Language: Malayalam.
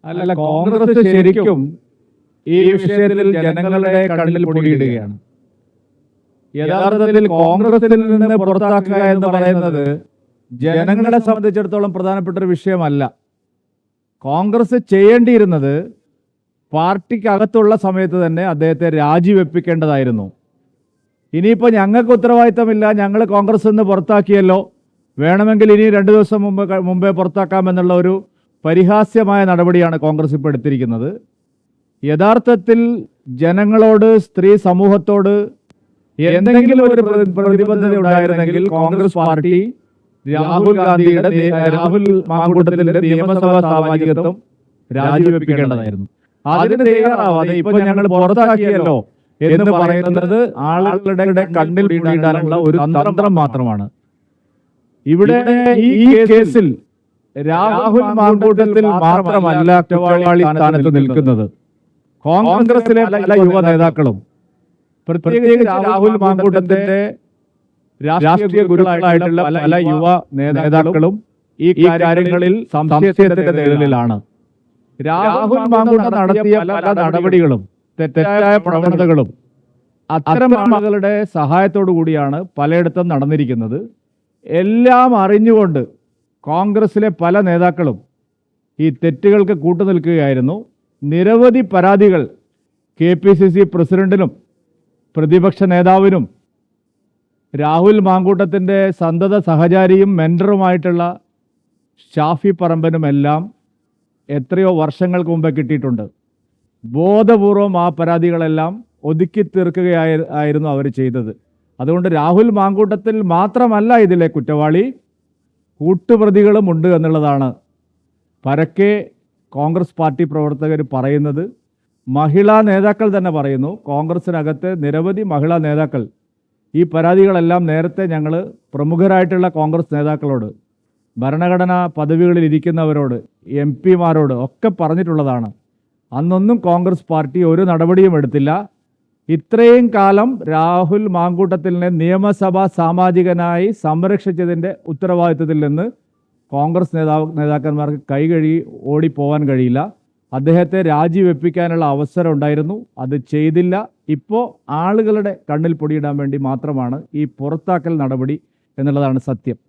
അല്ല, കോൺഗ്രസ് ശരിക്കും ഈ വിഷയത്തിൽ ജനങ്ങളുടെ കണ്ണിൽ പൊടിയിടുകയാണ്. യഥാർത്ഥത്തിൽ കോൺഗ്രസിൽ നിന്ന് പുറത്താക്കുക എന്ന് പറയുന്നത് ജനങ്ങളെ സംബന്ധിച്ചിടത്തോളം പ്രധാനപ്പെട്ട ഒരു വിഷയമല്ല. കോൺഗ്രസ് ചെയ്യേണ്ടിയിരുന്നത് പാർട്ടിക്കകത്തുള്ള സമയത്ത് തന്നെ അദ്ദേഹത്തെ രാജിവെപ്പിക്കേണ്ടതായിരുന്നു. ഇനിയിപ്പോൾ ഞങ്ങൾക്ക് ഉത്തരവാദിത്തമില്ല, ഞങ്ങൾ കോൺഗ്രസ് നിന്ന് പുറത്താക്കിയല്ലോ, വേണമെങ്കിൽ ഇനി 2 ദിവസം മുമ്പേ പുറത്താക്കാമെന്നുള്ള ഒരു പരിഹാസ്യമായ നടപടിയാണ് കോൺഗ്രസ് ഇപ്പോൾ എടുത്തിരിക്കുന്നത്. യഥാർത്ഥത്തിൽ ജനങ്ങളോട്, സ്ത്രീ സമൂഹത്തോട് എന്തെങ്കിലും ഒരു പ്രതിബദ്ധത ഉണ്ടായിരുന്നെങ്കിൽ കോൺഗ്രസ് പാർട്ടി രാഹുൽ മാങ്കൂട്ടത്തിന്റെ നിയമസഭാ സാമാജികത്വം രാജിവെപ്പിക്കേണ്ടതായിരുന്നു. അതിന് തയ്യാറാവാതെ ഇപ്പൊ ഞങ്ങൾ പുറത്താക്കിയല്ലോ എന്ന് പറയുന്നത് ആളുകളുടെ കണ്ണിൽ വീഴാനുള്ള ഒരു തന്ത്രം മാത്രമാണ്. ഇവിടെ ഈ കേസിൽ രാഹുൽ മാങ്കൂട്ടത്തിൽ മാത്രമല്ല കുറ്റവാളി സ്ഥാനത്ത് നിൽക്കുന്നത്. കോൺഗ്രസിലെ പല യുവ നേതാക്കളും, പ്രത്യേകിച്ച് രാഹുൽ മാങ്കൂട്ടത്തിന്റെ രാഷ്ട്രീയ ഗുരുക്കളായിട്ടുള്ള പല യുവ നേതാക്കളും ഈ കാര്യങ്ങളിൽ സംശയത്തിന്റെ നിഴലിലാണ്. രാഹുൽ മാങ്കൂട്ടം നടത്തിയ പല നടപടികളും, തെറ്റായ പ്രവണതകളും അത്തരം ആളുകളുടെ സഹായത്തോടു കൂടിയാണ് പലയിടത്തും നടന്നിരിക്കുന്നത്. എല്ലാം അറിഞ്ഞുകൊണ്ട് കോൺഗ്രസിലെ പല നേതാക്കളും ഈ തെറ്റുകൾക്ക് കൂട്ടുനിൽക്കുകയായിരുന്നു. നിരവധി പരാതികൾ KPCC പ്രസിഡന്റിനും പ്രതിപക്ഷ നേതാവിനും രാഹുൽ മാങ്കൂട്ടത്തിൻ്റെ സന്തത സഹചാരിയും മെൻറ്ററുമായിട്ടുള്ള ഷാഫി പറമ്പനുമെല്ലാം എത്രയോ വർഷങ്ങൾക്ക് മുമ്പേ കിട്ടിയിട്ടുണ്ട്. ബോധപൂർവം ആ പരാതികളെല്ലാം ഒതുക്കി തീർക്കുകയായിരുന്നു അവർ ചെയ്തത്. അതുകൊണ്ട് രാഹുൽ മാങ്കൂട്ടത്തിൽ മാത്രമല്ല ഇതിലെ കുറ്റവാളി, കൂട്ടുപ്രതികളും ഉണ്ട് എന്നുള്ളതാണ് പരക്കെ കോൺഗ്രസ് പാർട്ടി പ്രവർത്തകർ പറയുന്നത്. മഹിളാ നേതാക്കൾ തന്നെ പറയുന്നു. കോൺഗ്രസിനകത്ത് നിരവധി മഹിളാ നേതാക്കൾ ഈ പരാതികളെല്ലാം നേരത്തെ ഞങ്ങൾ പ്രമുഖരായിട്ടുള്ള കോൺഗ്രസ് നേതാക്കളോട്, ഭരണഘടനാ പദവികളിൽ ഇരിക്കുന്നവരോട്, MP മാരോട് ഒക്കെ പറഞ്ഞിട്ടുള്ളതാണ്. അന്നൊന്നും കോൺഗ്രസ് പാർട്ടി ഒരു നടപടിയും എടുത്തില്ല. ഇത്രയും കാലം രാഹുൽ മാങ്കൂട്ടത്തിനെ നിയമസഭാ സാമാജികനായി സംരക്ഷിച്ചതിൻ്റെ ഉത്തരവാദിത്വത്തിൽ നിന്ന് കോൺഗ്രസ് നേതാക്കന്മാർക്ക് കൈകഴുകി ഓടിപ്പോവാൻ കഴിയില്ല. അദ്ദേഹത്തെ രാജിവെപ്പിക്കാനുള്ള അവസരം ഉണ്ടായിരുന്നു, അത് ചെയ്തില്ല. ഇപ്പോൾ ആളുകളുടെ കണ്ണിൽ പൊടിയിടാൻ വേണ്ടി മാത്രമാണ് ഈ പുറത്താക്കൽ നടപടി എന്നുള്ളതാണ് സത്യം.